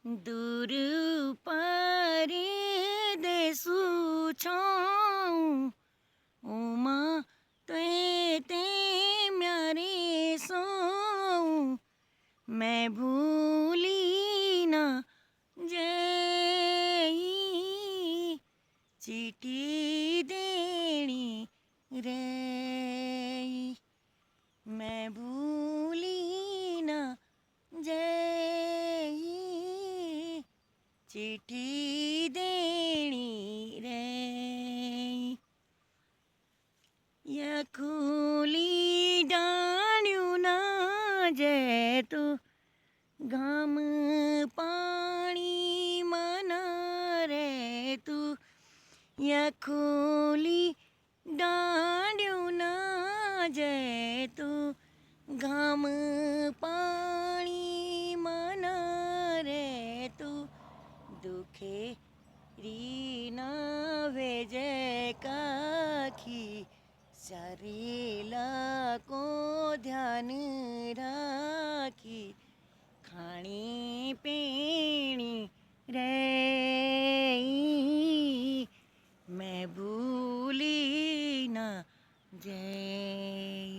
दूर परे देसु छौं उमा ते म्यारे सौ मैं भूली ना जई चीटी देणी रे मैं भूली ना जई चिट्ठी देणी रे यखूली डाण्યું ના જે તું ગામ પાણીમાં ના રે તું यखूली डाण्યું ના જે તું ગામ પાણીમાં ના રે તું दुखे रीना वेजे काखी सारेला को ध्यान